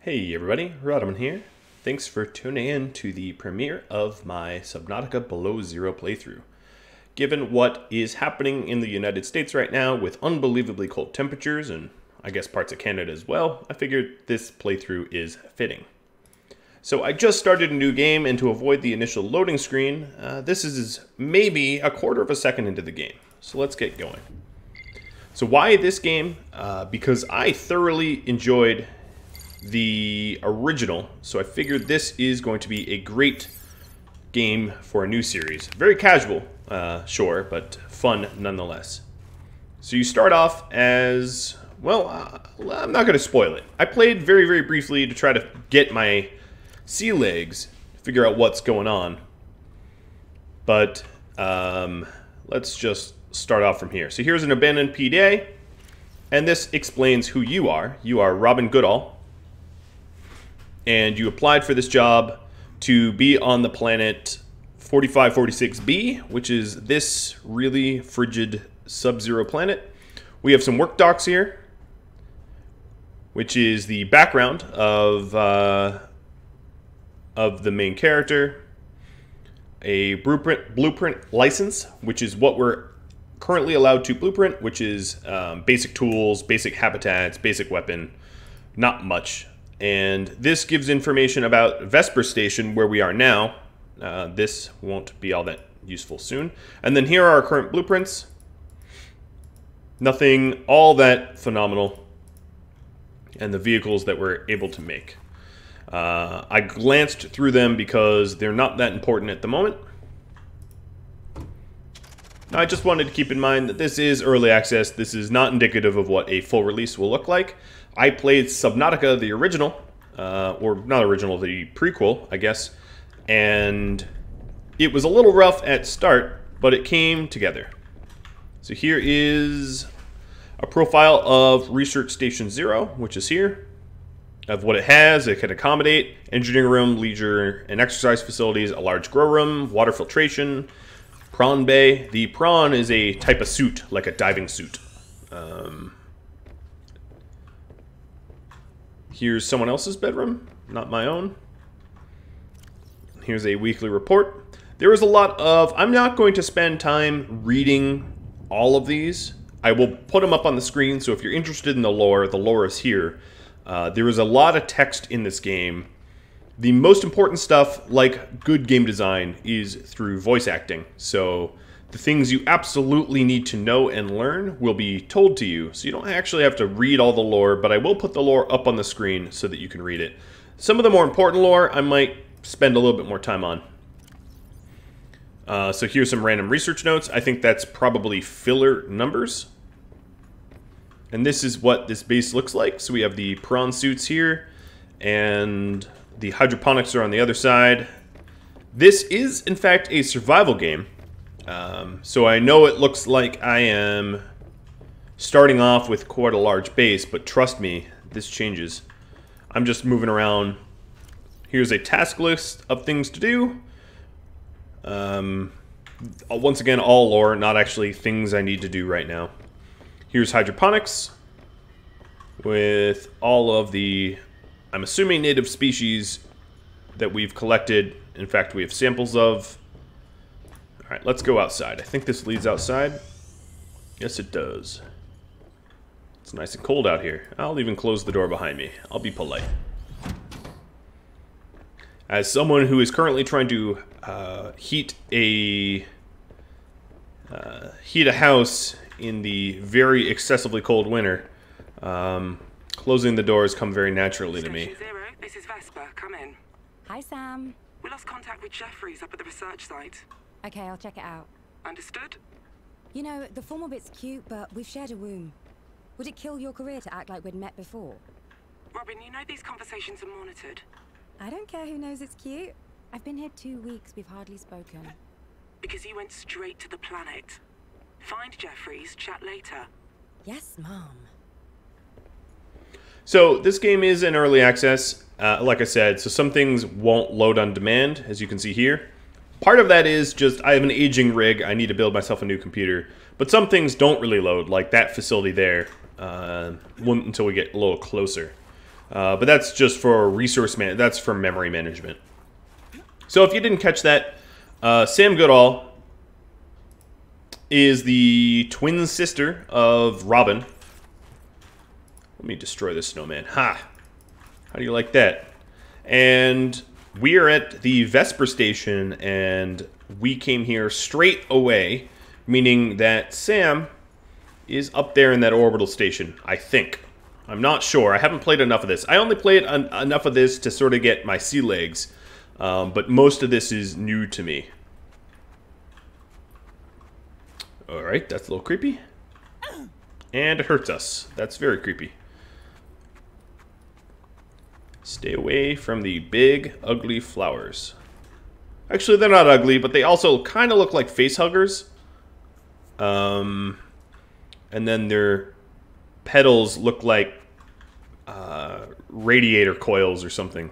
Hey everybody, Rhadamant here. Thanks for tuning in to the premiere of my Subnautica Below Zero playthrough. Given what is happening in the United States right now with unbelievably cold temperatures and I guess parts of Canada as well, I figured this playthrough is fitting. So I just started a new game, and to avoid the initial loading screen, this is maybe a quarter of a second into the game. So let's get going. So why this game? Because I thoroughly enjoyed the original, so I figured this is going to be a great game for a new series. Very casual, sure, but fun nonetheless. So you start off as, well, I'm not going to spoil it. I played very, very briefly to try to get my sea legs, figure out what's going on. But let's just start off from here. So here's an abandoned PDA, and this explains who you are. You are Robin Goodall. And you applied for this job to be on the planet 4546b, which is this really frigid sub-zero planet. We have some work docs here, which is the background of the main character. A blueprint license, which is what we're currently allowed to blueprint, which is basic tools, basic habitats, basic weapon, not much. And this gives information about Vesper Station, where we are now. This won't be all that useful soon. And then here are our current blueprints. Nothing all that phenomenal. And the vehicles that we're able to make. I glanced through them because they're not that important at the moment. I just wanted to keep in mind that this is early access. This is not indicative of what a full release will look like. I played Subnautica, the original, or not original, the prequel, I guess, and it was a little rough at start, but it came together. So here is a profile of Research Station Zero, which is here, of what it has. It can accommodate engineering room, leisure and exercise facilities, a large grow room, water filtration, prawn bay. The prawn is a type of suit, like a diving suit. Here's someone else's bedroom, not my own. Here's a weekly report. There is a lot of, I'm not going to spend time reading all of these. I will put them up on the screen, so if you're interested in the lore is here. There is a lot of text in this game. The most important stuff, like good game design, is through voice acting. So the things you absolutely need to know and learn will be told to you. So you don't actually have to read all the lore, but I will put the lore up on the screen so that you can read it. Some of the more important lore I might spend a little bit more time on. So here's some random research notes. I think that's probably filler numbers. And this is what this base looks like. So we have the prawn suits here, and the hydroponics are on the other side. This is, in fact, a survival game. So I know it looks like I am starting off with quite a large base, but trust me, this changes. I'm just moving around. Here's a task list of things to do. Once again, all lore, not actually things I need to do right now. Here's hydroponics with all of the, I'm assuming, native species that we've collected. In fact, we have samples of. All right, let's go outside. I think this leads outside. Yes, it does. It's nice and cold out here. I'll even close the door behind me. I'll be polite. As someone who is currently trying to heat a house in the very excessively cold winter, closing the doors come very naturally to me. Station Zero, this is Vesper. Come in. Hi, Sam. We lost contact with Jeffries up at the research site. Okay, I'll check it out. Understood? You know, the formal bit's cute, but we've shared a womb. Would it kill your career to act like we'd met before? Robin, you know these conversations are monitored. I don't care who knows it's cute. I've been here 2 weeks, we've hardly spoken. Because you went straight to the planet. Find Jeffries, chat later. Yes, Mom. So this game is in early access, like I said, so some things won't load on demand, as you can see here. Part of that is just I have an aging rig, I need to build myself a new computer. But some things don't really load, like that facility there, won't until we get a little closer. But that's just for that's for memory management. So if you didn't catch that, Sam Goodall is the twin sister of Robin. Let me destroy this snowman. Ha! How do you like that? And we are at the Vesper station, and we came here straight away, meaning that Sam is up there in that orbital station, I think. I'm not sure. I haven't played enough of this. I only played enough of this to sort of get my sea legs, but most of this is new to me. Alright, that's a little creepy. And it hurts us. That's very creepy. Stay away from the big, ugly flowers. Actually, they're not ugly, but they also kind of look like face huggers. And then their petals look like radiator coils or something.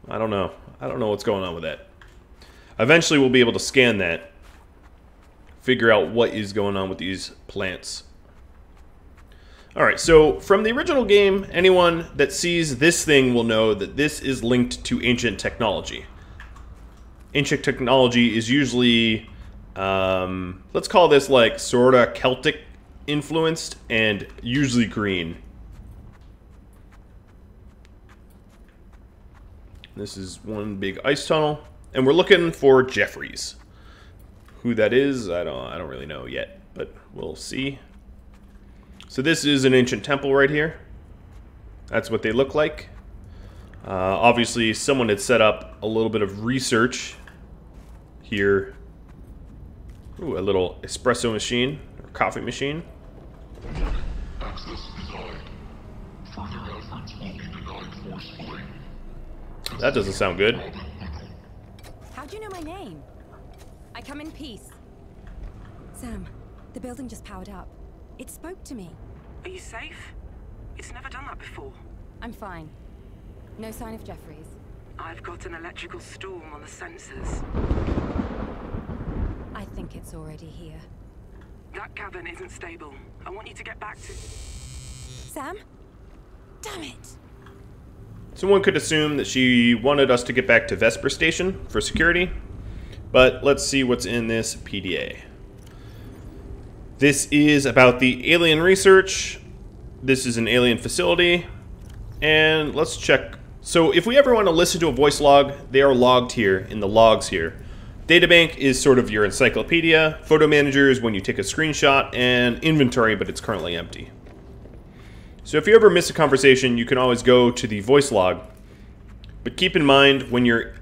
I don't know. I don't know what's going on with that. Eventually, we'll be able to scan that. Figure out what is going on with these plants. Alright, so from the original game, anyone that sees this thing will know that this is linked to ancient technology. Ancient technology is usually, let's call this like sorta Celtic influenced and usually green. This is one big ice tunnel, and we're looking for Jeffries. Who that is, I don't really know yet, but we'll see. So this is an ancient temple right here. That's what they look like. Obviously, someone had set up a little bit of research here. Ooh, a little espresso machine, or coffee machine. Access denied. Further efforts will be denied forcefully. That doesn't sound good. How'd you know my name? I come in peace. Sam, the building just powered up. It spoke to me. Are you safe? It's never done that before. I'm fine. No sign of Jeffries. I've got an electrical storm on the sensors. I think it's already here. That cabin isn't stable. I want you to get back to... Sam? Damn it! Someone could assume that she wanted us to get back to Vesper Station for security, but let's see what's in this PDA. This is about the alien research. This is an alien facility, and let's check. So if we ever want to listen to a voice log, they are logged here in the logs here. Databank is sort of your encyclopedia. Photo manager is when you take a screenshot, and inventory, but it's currently empty. So if you ever miss a conversation, you can always go to the voice log. But keep in mind, when your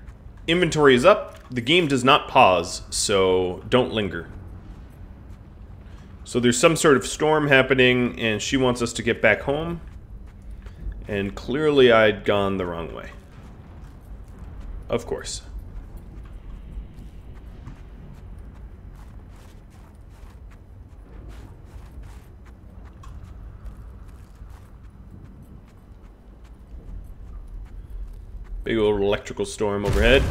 inventory is up, the game does not pause, so don't linger. So there's some sort of storm happening, and she wants us to get back home. And clearly I'd gone the wrong way. Of course. Big old electrical storm overhead.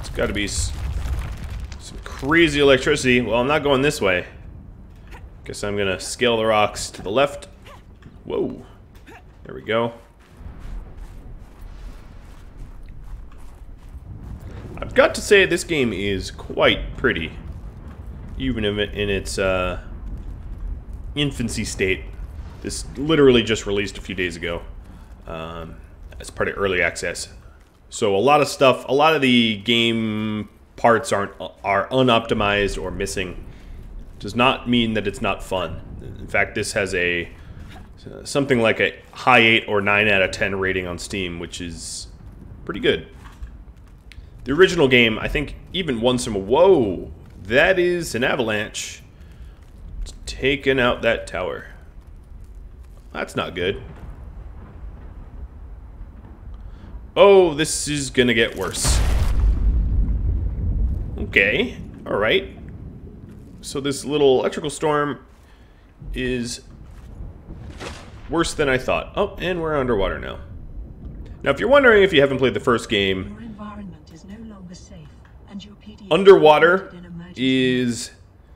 It's got to be some crazy electricity. Well, I'm not going this way. Guess I'm gonna scale the rocks to the left. Whoa. There we go. I've got to say this game is quite pretty. Even in its infancy state. This literally just released a few days ago. As part of early access. So a lot of stuff, a lot of the game parts are unoptimized or missing. Does not mean that it's not fun. In fact, this has a something like a high 8 or 9 out of 10 rating on Steam, which is pretty good. The original game, I think, even won some. Whoa, that is an avalanche. It's taken out that tower. That's not good. Oh, this is gonna get worse. Okay, alright. So this little electrical storm is worse than I thought. Oh, and we're underwater now. Now, if you're wondering if you haven't played the first game, Your environment is no longer safe, and your PDA underwater is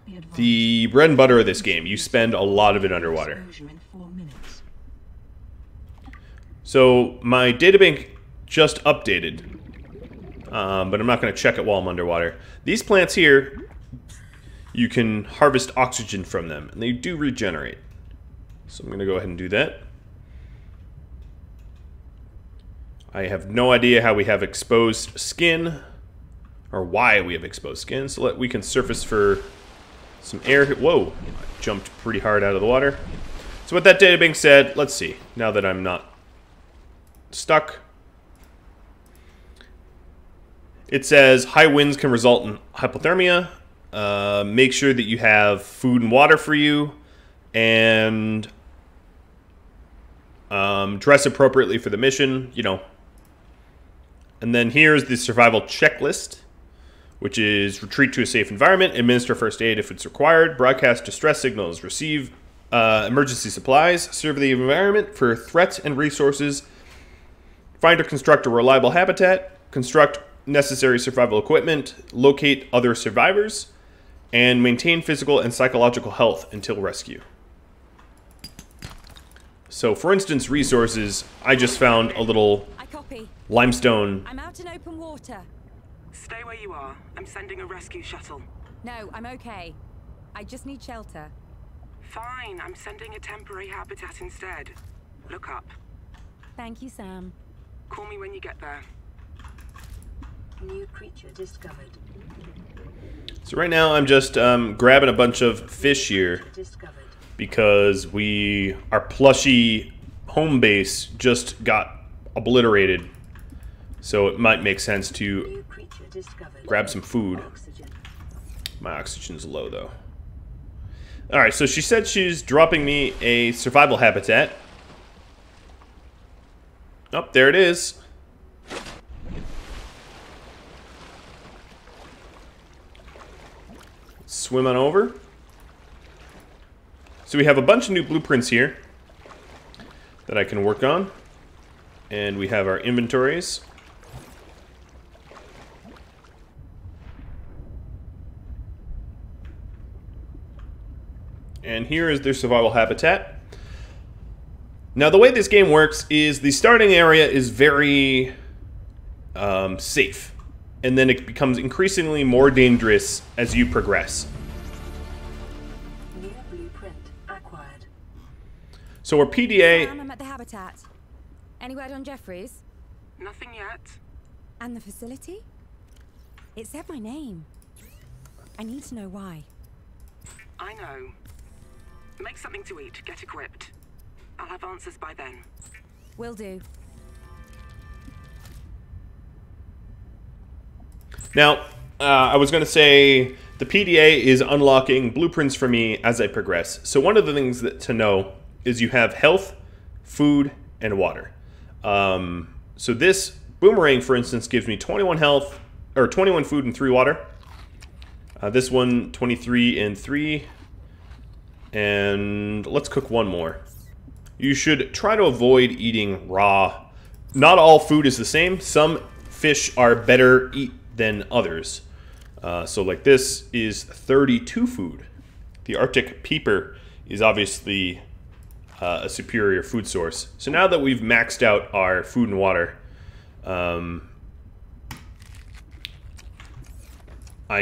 Be advised. the bread and butter of this game. You spend a lot of it underwater. Exposure in 4 minutes. So my databank just updated, but I'm not going to check it while I'm underwater. These plants here, you can harvest oxygen from them, and they do regenerate. So I'm going to go ahead and do that. I have no idea how we have exposed skin, or why we have exposed skin, so we can surface for some air. Whoa, I jumped pretty hard out of the water. So what that databank said, let's see, now that I'm not stuck. It says high winds can result in hypothermia. Make sure that you have food and water for you, and dress appropriately for the mission, you know. And then here's the survival checklist, which is retreat to a safe environment, administer first aid if it's required, broadcast distress signals, receive emergency supplies, survey the environment for threats and resources, find or construct a reliable habitat, construct necessary survival equipment, locate other survivors, and maintain physical and psychological health until rescue. So, for instance, resources, I just found a little I copy. limestone. I'm out in open water. Stay where you are. I'm sending a rescue shuttle. No, I'm okay. I just need shelter. Fine, I'm sending a temporary habitat instead. Look up. Thank you, Sam. Call me when you get there. New creature discovered. So right now I'm just grabbing a bunch of fish here Discovered. because our plushy home base just got obliterated. So it might make sense to New creature discovered. grab some food. Oxygen. My oxygen's low though. Alright, so she said she's dropping me a survival habitat. Oh, there it is. Swim on over. So we have a bunch of new blueprints here that I can work on. And we have our inventories. And here is their survival habitat. Now the way this game works is the starting area is very safe. And then it becomes increasingly more dangerous as you progress. New blueprint acquired. So our PDA... Sam, I'm at the habitat. Any word on Jeffries? Nothing yet. And the facility? It said my name. I need to know why. I know. Make something to eat. Get equipped. I'll have answers by then. Will do. Now, I was going to say the PDA is unlocking blueprints for me as I progress. So one of the things to know is you have health, food, and water. So this boomerang, for instance, gives me 21 health, or 21 food and 3 water. This one, 23 and 3. And let's cook one more. You should try to avoid eating raw. Not all food is the same. Some fish are better eat than others. So like this is 32 food. The Arctic peeper is obviously a superior food source. So now that we've maxed out our food and water, I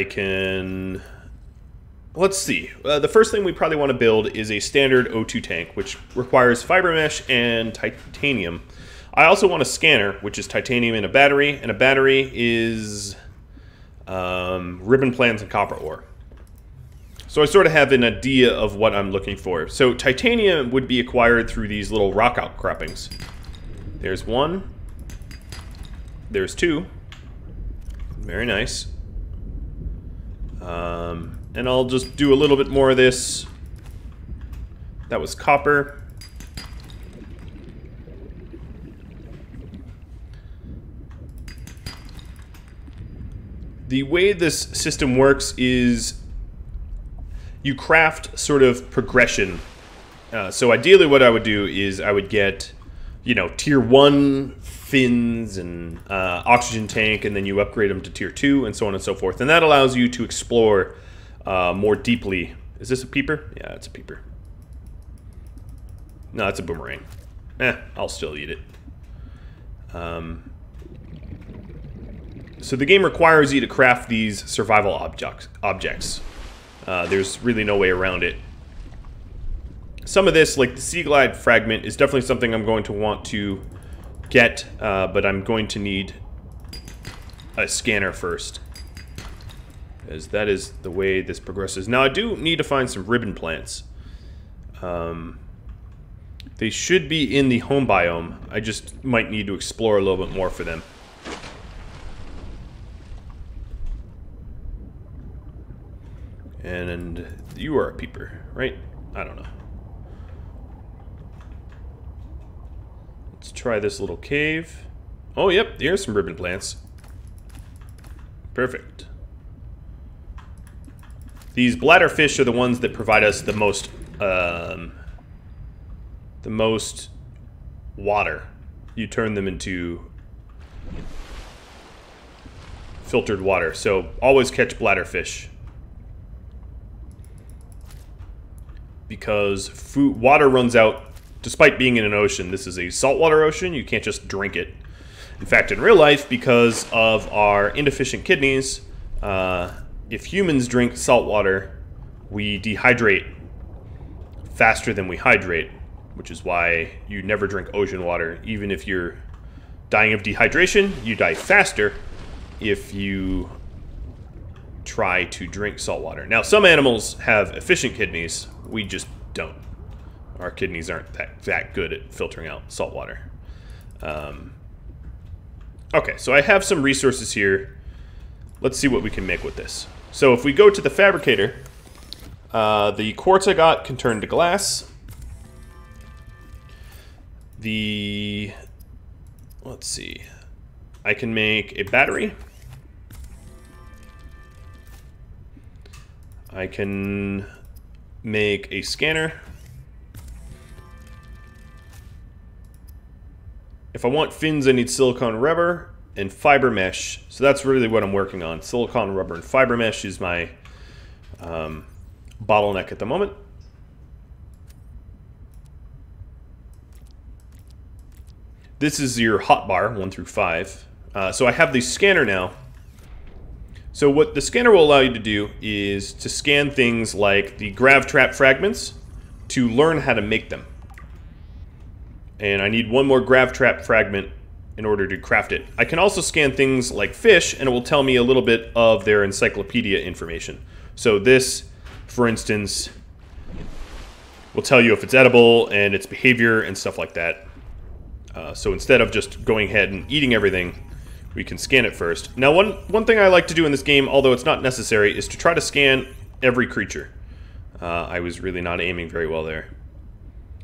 can... Let's see. The first thing we probably want to build is a standard O2 tank, which requires fiber mesh and titanium. I also want a scanner, which is titanium and a battery is ribbon plans and copper ore. So I sort of have an idea of what I'm looking for. So titanium would be acquired through these little rock outcroppings. There's one. There's two. Very nice. And I'll just do a little bit more of this. That was copper. The way this system works is you craft sort of progression. So ideally what I would do is I would get, you know, tier 1 fins and oxygen tank, and then you upgrade them to tier 2 and so on and so forth. And that allows you to explore more deeply. Is this a peeper? Yeah, it's a peeper. No, it's a boomerang. I'll still eat it. So the game requires you to craft these survival objects. There's really no way around it. Some of this, like the Sea Glide Fragment, is definitely something I'm going to want to get, but I'm going to need a scanner first, as that is the way this progresses. Now I do need to find some ribbon plants. They should be in the home biome. I just might need to explore a little bit more for them. And you are a peeper, right? I don't know. Let's try this little cave. Oh, yep, here's some ribbon plants. Perfect. These bladder fish are the ones that provide us the most water. You turn them into filtered water. So always catch bladder fish, because water runs out. Despite being in an ocean, this is a saltwater ocean. You can't just drink it. In fact, in real life, because of our inefficient kidneys, if humans drink salt water, we dehydrate faster than we hydrate, which is why you never drink ocean water. Even if you're dying of dehydration, you die faster if you try to drink salt water. Now, some animals have efficient kidneys. We just don't. Our kidneys aren't that good at filtering out salt water. Okay, so I have some resources here. Let's see what we can make with this. So if we go to the fabricator, the quartz I got can turn to glass. Let's see. I can make a battery. I can make a scanner. If I want fins, I need silicone rubber and fiber mesh. So that's really what I'm working on. Silicone rubber and fiber mesh is my bottleneck at the moment. This is your hotbar, 1 through 5. So I have the scanner now. So what the scanner will allow you to do is to scan things like the grav trap fragments to learn how to make them. And I need one more grav trap fragment in order to craft it. I can also scan things like fish, and it will tell me a little bit of their encyclopedia information. So this, for instance, will tell you if it's edible and its behavior and stuff like that. So instead of just going ahead and eating everything, we can scan it first. Now, one thing I like to do in this game, although it's not necessary, is to try to scan every creature. I was really not aiming very well there.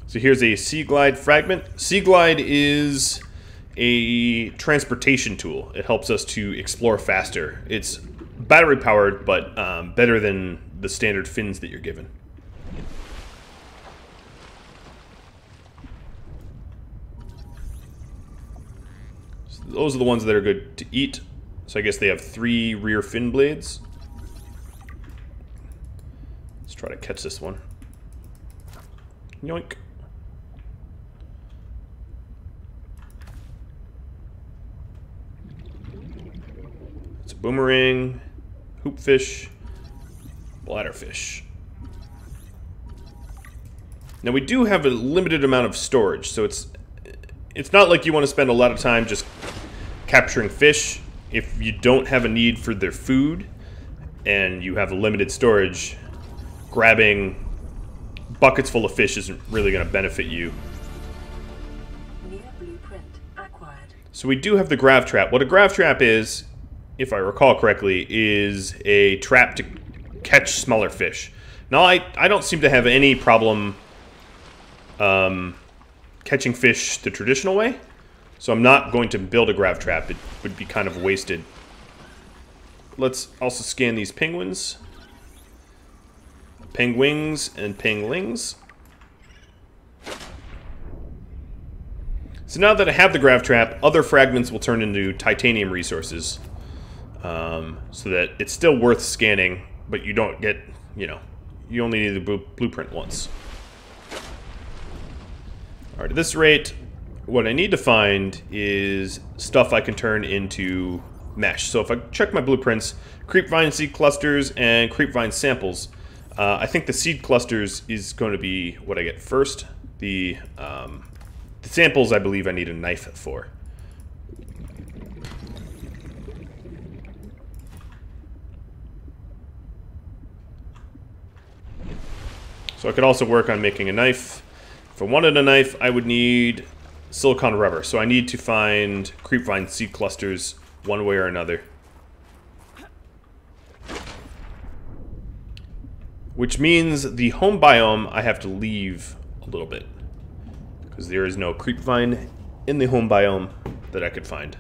So here's a Sea Glide Fragment. Sea Glide is a transportation tool. It helps us to explore faster. It's battery powered, but better than the standard fins that you're given. So those are the ones that are good to eat. So I guess they have 3 rear fin blades. Let's try to catch this one. Yoink. Boomerang, hoopfish, bladder fish. Now we do have a limited amount of storage, so it's not like you want to spend a lot of time just capturing fish. If you don't have a need for their food and you have a limited storage, grabbing buckets full of fish isn't really going to benefit you. New blueprint acquired. So we do have the grav trap. What a grav trap is, if I recall correctly, is a trap to catch smaller fish. Now, I don't seem to have any problem catching fish the traditional way, so I'm not going to build a grav trap. It would be kind of wasted. Let's also scan these penguins. Penguins and penglings. So now that I have the grav trap, other fragments will turn into titanium resources. So that it's still worth scanning, but you don't get, you know, you only need the blueprint once. Alright, at this rate, what I need to find is stuff I can turn into mesh. So if I check my blueprints, creepvine seed clusters and creepvine samples, I think the seed clusters is going to be what I get first. The samples, I believe I need a knife for. So I could also work on making a knife. If I wanted a knife, I would need silicon rubber. So I need to find creepvine seed clusters one way or another. Which means the home biome I have to leave a little bit, because there is no creepvine in the home biome that I could find.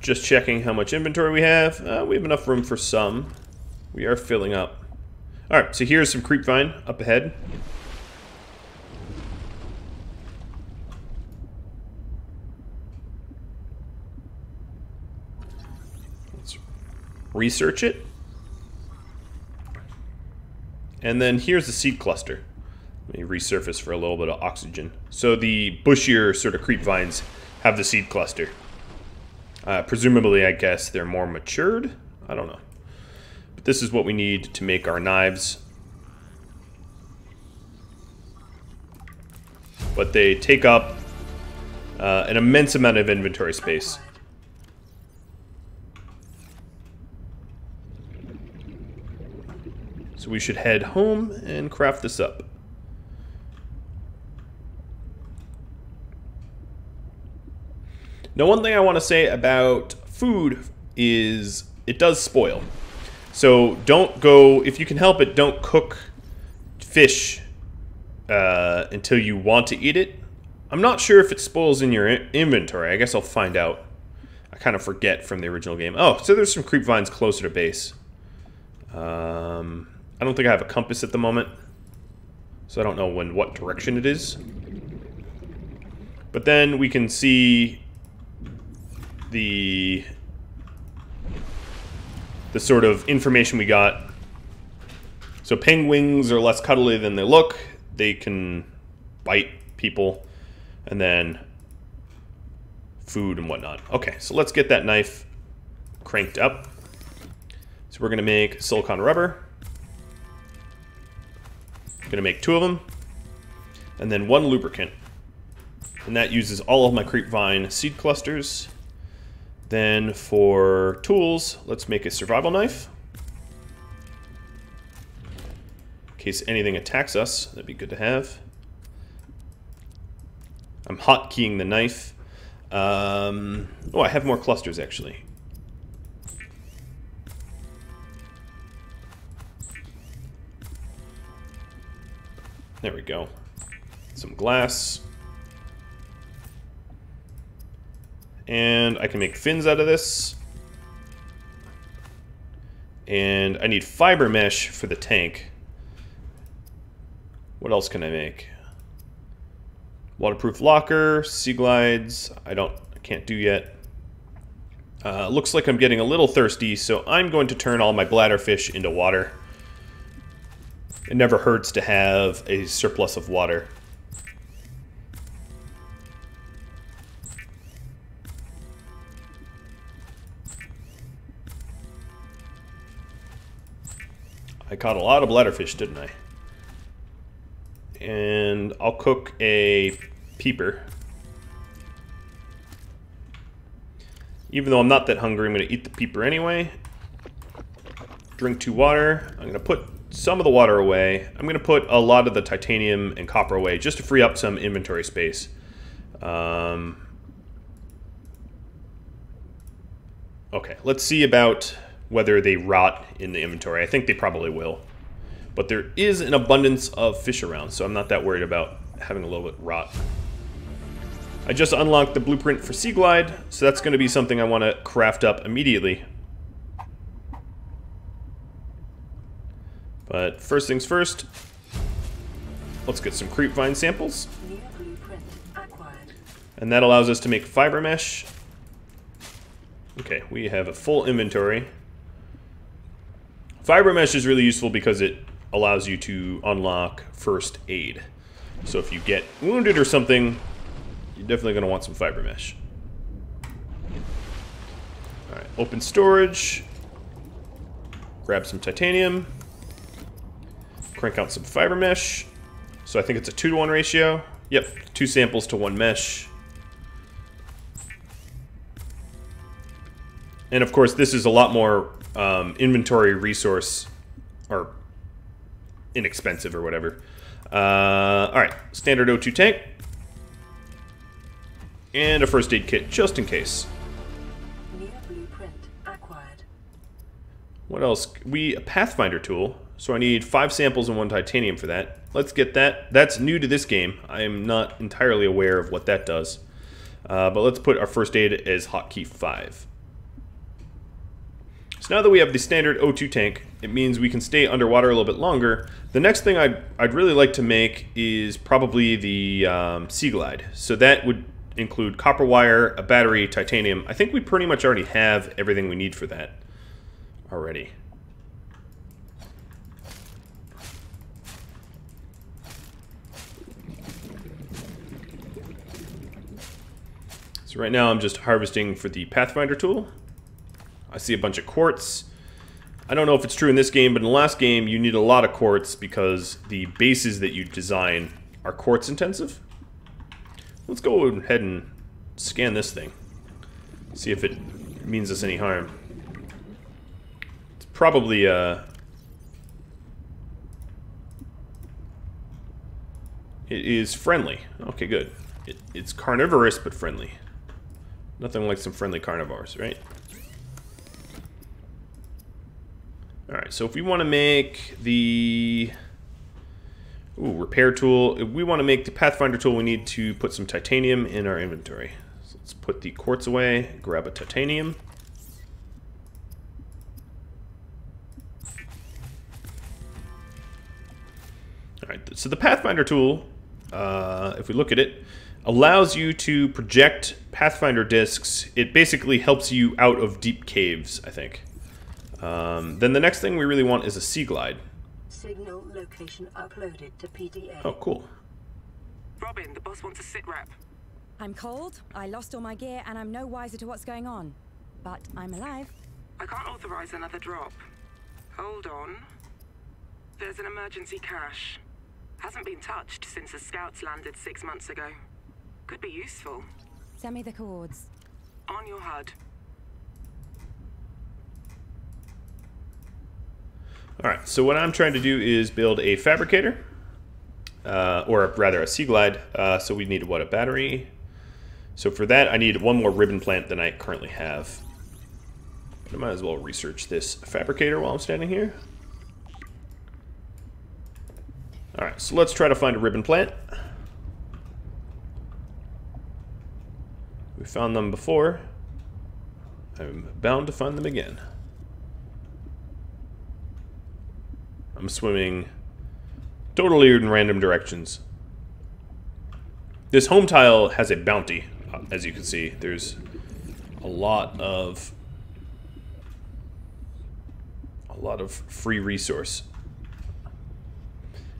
Just checking how much inventory we have. We have enough room for some. We are filling up. Alright, so here's some creepvine up ahead. Let's research it. And then here's the seed cluster. Let me resurface for a little bit of oxygen. So the bushier sort of creepvines have the seed cluster. Presumably, I guess, they're more matured? I don't know. But this is what we need to make our knives. But they take up an immense amount of inventory space. So we should head home and craft this up. Now, one thing I want to say about food is it does spoil. So don't go, if you can help it, don't cook fish until you want to eat it. I'm not sure if it spoils in your inventory. I guess I'll find out. I kind of forget from the original game. Oh, so there's some creepvines closer to base. I don't think I have a compass at the moment, so I don't know what direction it is. But then we can see the sort of information we got. So penguins are less cuddly than they look. They can bite people, and then food and whatnot. Okay, so let's get that knife cranked up. So we're gonna make silicon rubber. Gonna make 2 of them, and then 1 lubricant, and that uses all of my creepvine seed clusters. Then for tools, let's make a survival knife. In case anything attacks us, that'd be good to have. I'm hotkeying the knife. Oh, I have more clusters actually. There we go. Some glass. And I can make fins out of this. And I need fiber mesh for the tank. What else can I make? Waterproof locker, sea glides. I can't do yet. Looks like I'm getting a little thirsty, so I'm going to turn all my bladder fish into water. It never hurts to have a surplus of water. I caught a lot of bladder fish, didn't I? And I'll cook a peeper. Even though I'm not that hungry, I'm going to eat the peeper anyway. Drink 2 water. I'm going to put some of the water away. I'm going to put a lot of the titanium and copper away just to free up some inventory space. Okay, let's see about whether they rot in the inventory. I think they probably will. But there is an abundance of fish around, so I'm not that worried about having a little bit rot. I just unlocked the blueprint for Sea Glide, so that's going to be something I want to craft up immediately. But first things first, let's get some creep vine samples. And that allows us to make fiber mesh. Okay, we have a full inventory. Fiber mesh is really useful because it allows you to unlock first aid. So if you get wounded or something, you're definitely going to want some fiber mesh. Alright, open storage. Grab some titanium. Crank out some fiber mesh. So I think it's a 2-to-1 ratio. Yep, 2 samples to 1 mesh. And of course, this is a lot more inventory resource, or inexpensive or whatever. Alright, standard O2 tank. And a first aid kit, just in case. What else? A Pathfinder tool. So I need 5 samples and 1 titanium for that. Let's get that. That's new to this game. I am not entirely aware of what that does. But let's put our first aid as hotkey 5. So now that we have the standard O2 tank, it means we can stay underwater a little bit longer. The next thing I'd really like to make is probably the Sea Glide. So that would include copper wire, a battery, titanium. I think we pretty much already have everything we need for that already. So right now I'm just harvesting for the Pathfinder tool. I see a bunch of quartz. I don't know if it's true in this game, but in the last game you need a lot of quartz because the bases that you design are quartz intensive. Let's go ahead and scan this thing. See if it means us any harm. It's probably it is friendly. Okay, good. It's carnivorous but friendly. Nothing like some friendly carnivores, right? Alright, so if we want to make the repair tool, if we want to make the Pathfinder tool, we need to put some titanium in our inventory. So let's put the quartz away, grab a titanium. Alright, so the Pathfinder tool, if we look at it, allows you to project Pathfinder discs. It basically helps you out of deep caves, I think. Then the next thing we really want is a Sea Glide. Signal location uploaded to PDA. Oh, cool. Robin, the boss wants a sit rep. I'm cold, I lost all my gear, and I'm no wiser to what's going on. But I'm alive. I can't authorize another drop. Hold on. There's an emergency cache. Hasn't been touched since the scouts landed 6 months ago. Could be useful. Send me the coords. On your HUD. Alright, so what I'm trying to do is build a fabricator, or rather a Sea Glide. So we need, what, a battery? So for that I need 1 more ribbon plant than I currently have. But I might as well research this fabricator while I'm standing here. Alright, so let's try to find a ribbon plant. We found them before. I'm bound to find them again. I'm swimming totally in random directions. This home tile has a bounty, as you can see. There's a lot of free resource.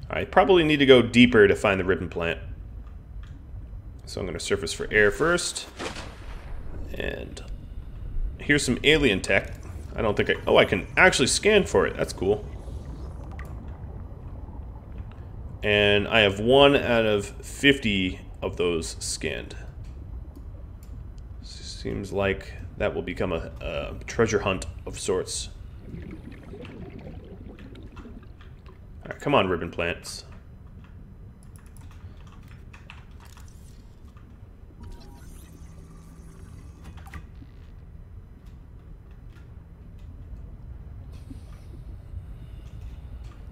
I probably need to go deeper to find the ribbon plant. So I'm going to surface for air first. And here's some alien tech. I don't think I can actually scan for it. That's cool. And I have 1 out of 50 of those scanned. Seems like that will become a treasure hunt of sorts. Alright, come on, ribbon plants.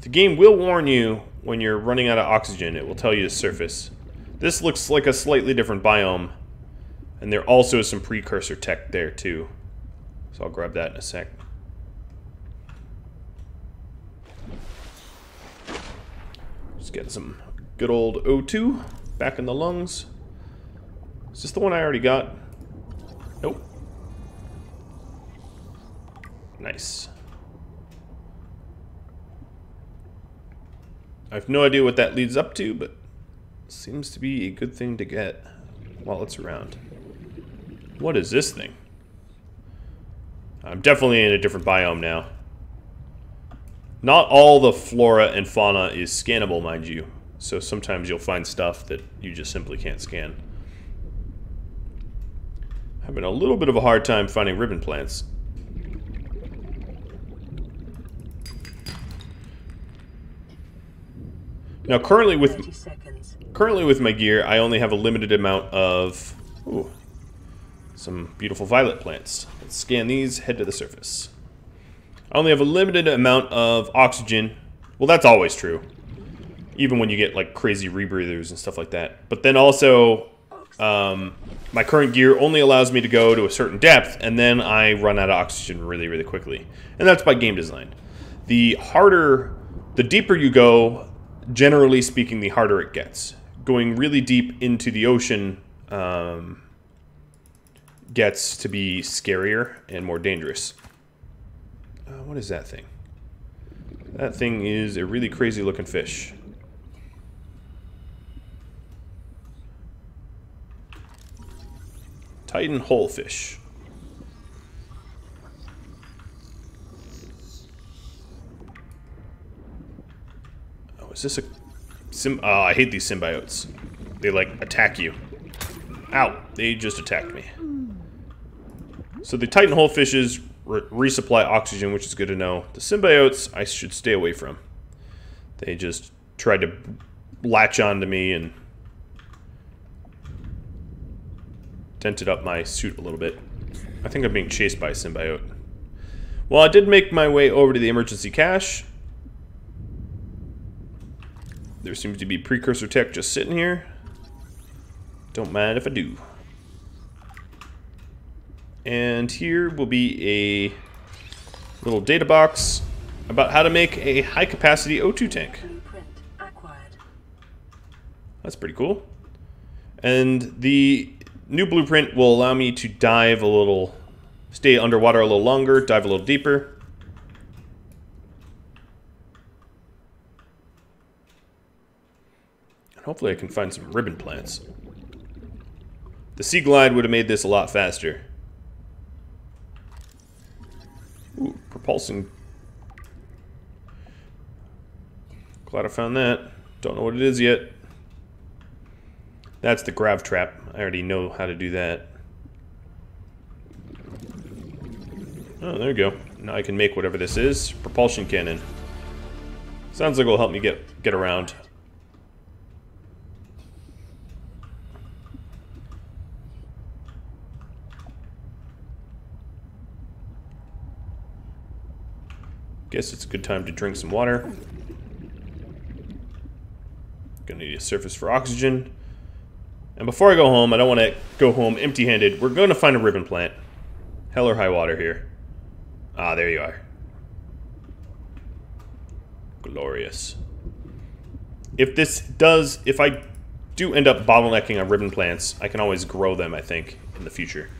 The game will warn you when you're running out of oxygen. It will tell you to surface. This looks like a slightly different biome, and there also is some precursor tech there too. So I'll grab that in a sec. Getting some good old O2 back in the lungs. Is this the one I already got? Nope. Nice. I have no idea what that leads up to, but seems to be a good thing to get while it's around. What is this thing? I'm definitely in a different biome now. Not all the flora and fauna is scannable, mind you. So sometimes you'll find stuff that you just simply can't scan. Having a little bit of a hard time finding ribbon plants. Now currently with my gear, I only have a limited amount of some beautiful violet plants. Let's scan these, head to the surface. I only have a limited amount of oxygen. Well, that's always true. Even when you get like crazy rebreathers and stuff like that. But then also, my current gear only allows me to go to a certain depth, and then I run out of oxygen really, really quickly. And that's by game design. The deeper you go, generally speaking, the harder it gets. Going really deep into the ocean gets to be scarier and more dangerous. What is that thing? That thing is a really crazy looking fish. Titan holefish. Oh, is this a I hate these symbiotes. They like attack you. Ow, they just attacked me. So the Titan holefishes resupply oxygen, which is good to know. The symbiotes I should stay away from. They just tried to latch onto me and dented up my suit a little bit. I think I'm being chased by a symbiote. Well, I did make my way over to the emergency cache. There seems to be precursor tech just sitting here. Don't mind if I do. And here will be a little data box about how to make a high-capacity O2 tank. Blueprint acquired. That's pretty cool. And the new blueprint will allow me to dive a little, stay underwater a little longer, dive a little deeper. And hopefully I can find some ribbon plants. The Sea Glide would have made this a lot faster. Ooh, propulsing. Glad I found that. Don't know what it is yet. That's the grav trap. I already know how to do that. Oh, there you go. Now I can make whatever this is. Propulsion cannon. Sounds like it'll help me get around. Guess it's a good time to drink some water. Gonna need a surface for oxygen. And before I go home, I don't want to go home empty-handed. We're going to find a ribbon plant. Hell or high water here. Ah, there you are. Glorious. If I do end up bottlenecking on ribbon plants, I can always grow them, I think, in the future.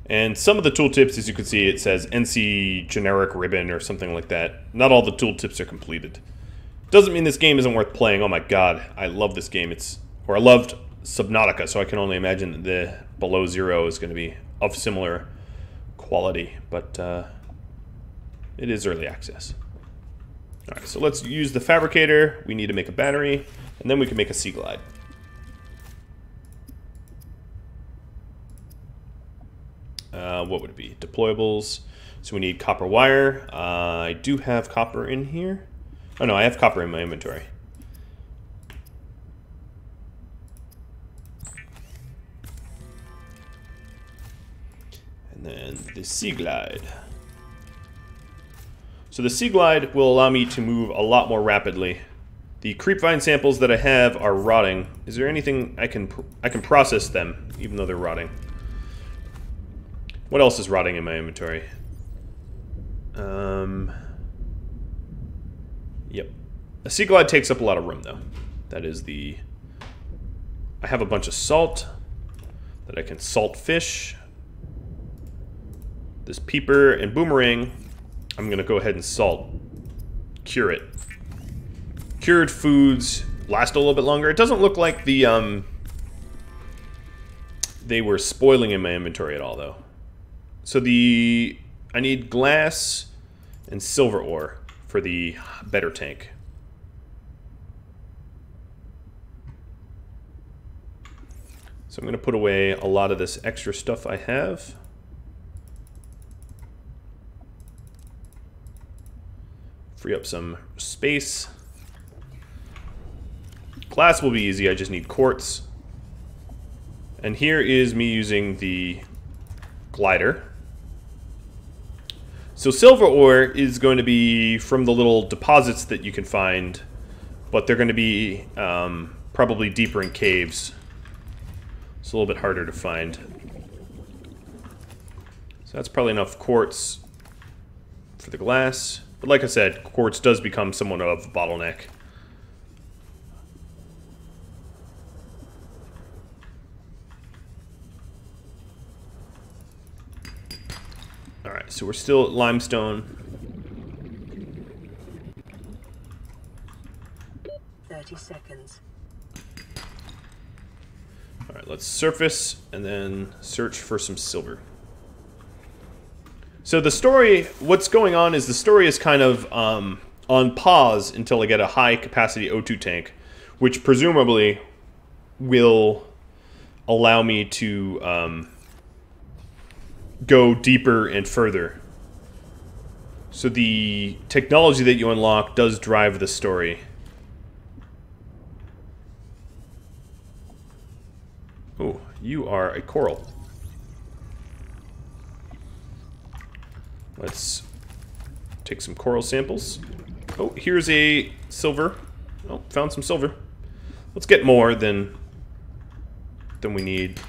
And some of the tooltips, as you can see, it says NC generic ribbon or something like that. Not all the tooltips are completed. Doesn't mean this game isn't worth playing. Oh my god, I love this game. I loved Subnautica, so I can only imagine that the Below Zero is going to be of similar quality, but it is early access. Alright, so let's use the fabricator. We need to make a battery, and then we can make a Sea Glide. What would it be? Deployables. So we need copper wire. I do have copper in here. Oh no, I have copper in my inventory. And then the Sea Glide. So the Sea Glide will allow me to move a lot more rapidly. The creepvine samples that I have are rotting. Is there anything I can process them, even though they're rotting? What else is rotting in my inventory? A Sea Glide takes up a lot of room, though. That is the... I have a bunch of salt that I can salt fish. This peeper and boomerang, I'm going to go ahead and salt. Cure it. Cured foods last a little bit longer. It doesn't look like the they were spoiling in my inventory at all, though. So I need glass and silver ore for the better tank. So I'm going to put away a lot of this extra stuff I have. Free up some space. Glass will be easy, I just need quartz. And here is me using the glider. So silver ore is going to be from the little deposits that you can find, but they're going to be probably deeper in caves. It's a little bit harder to find. So that's probably enough quartz for the glass. But like I said, quartz does become somewhat of a bottleneck. Alright, so we're still at limestone. 30 seconds. Alright, let's surface and then search for some silver. So the story, what's going on is the story is kind of on pause until I get a high capacity O2 tank, which presumably will allow me to go deeper and further. So the technology that you unlock does drive the story. Oh, you are a coral. Let's take some coral samples. Oh, here's a silver. Oh, found some silver. Let's get more than we need,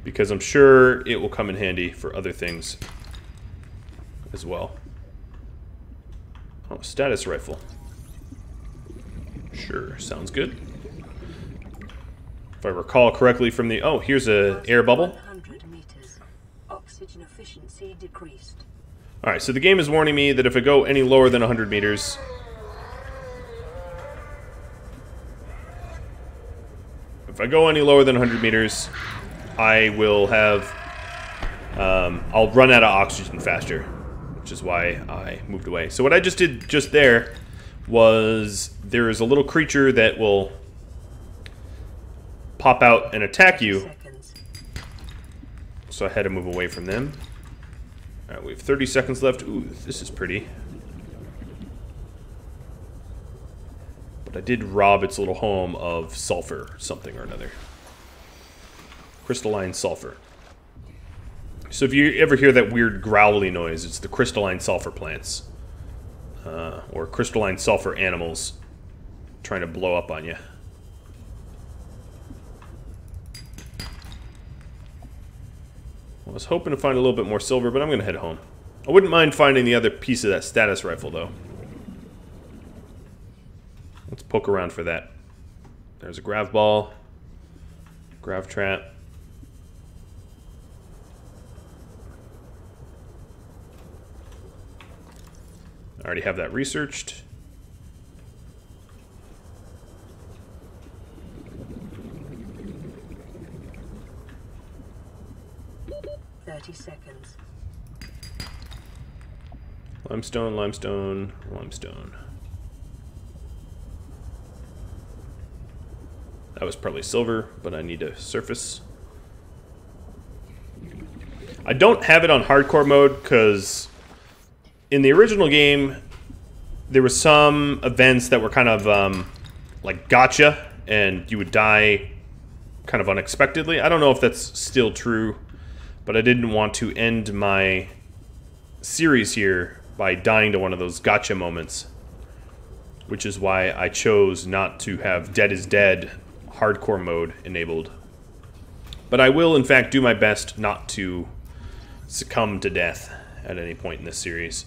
because I'm sure it will come in handy for other things as well. Oh, status rifle. Sure, sounds good. If I recall correctly from the... Oh, here's a air bubble. 100 meters. Oxygen efficiency decreased. Alright, so the game is warning me that if I go any lower than 100 meters... If I go any lower than 100 meters, I will have... I'll run out of oxygen faster, which is why I moved away. So what I just did just there was there is a little creature that will pop out and attack you. Seconds. So I had to move away from them. Alright, we have 30 seconds left. Ooh, this is pretty. But I did rob its little home of sulfur, something or another. Crystalline sulfur. So if you ever hear that weird growly noise, it's the crystalline sulfur plants. Or crystalline sulfur animals trying to blow up on you. I was hoping to find a little bit more silver, but I'm going to head home. I wouldn't mind finding the other piece of that status rifle, though. Let's poke around for that. There's a grav ball. Grav trap. I already have that researched. Seconds. Limestone, limestone, limestone. That was probably silver, but I need to surface. I don't have it on hardcore mode because in the original game there were some events that were kind of like gotcha, and you would die kind of unexpectedly. I don't know if that's still true, but I didn't want to end my series here by dying to one of those gotcha moments, which is why I chose not to have Dead is Dead hardcore mode enabled. But I will, in fact, do my best not to succumb to death at any point in this series.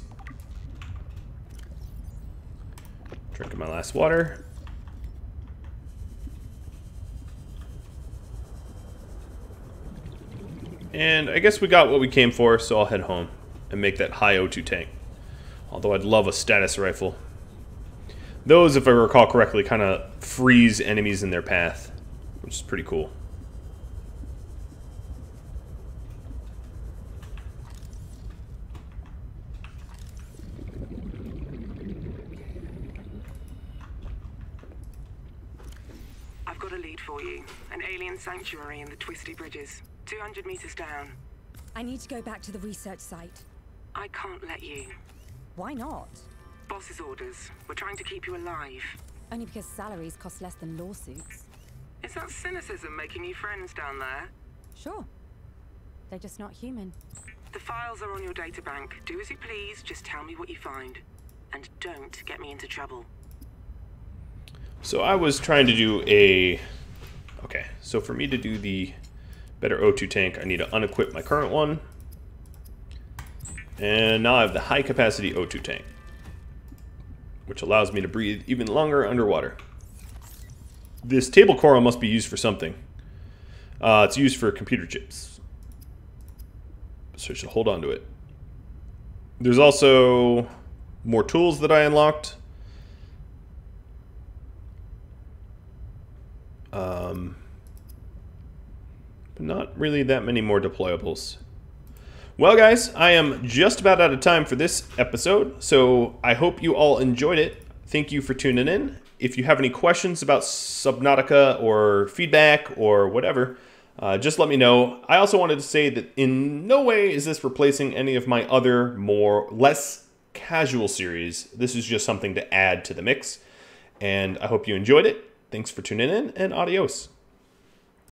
Look at my last water. And I guess we got what we came for, so I'll head home and make that high O2 tank. Although I'd love a status rifle. Those, if I recall correctly, kind of freeze enemies in their path, which is pretty cool. I've got a lead for you. An alien sanctuary in the Twisty Bridges. 200 meters down. I need to go back to the research site. I can't let you. Why not? Boss's orders. We're trying to keep you alive. Only because salaries cost less than lawsuits. Is that cynicism making you friends down there? Sure. They're just not human. The files are on your databank. Do as you please, just tell me what you find. And don't get me into trouble. So I was trying to do a... Okay, so for me to do the better O2 tank, I need to unequip my current one. And now I have the high capacity O2 tank, which allows me to breathe even longer underwater. This table coral must be used for something. It's used for computer chips. So I should hold on to it. There's also more tools that I unlocked. But not really that many more deployables. Well, guys, I am just about out of time for this episode, so I hope you all enjoyed it. Thank you for tuning in. If you have any questions about Subnautica or feedback or whatever, just let me know. I also wanted to say that in no way is this replacing any of my other less casual series. This is just something to add to the mix, and I hope you enjoyed it. Thanks for tuning in, and adios.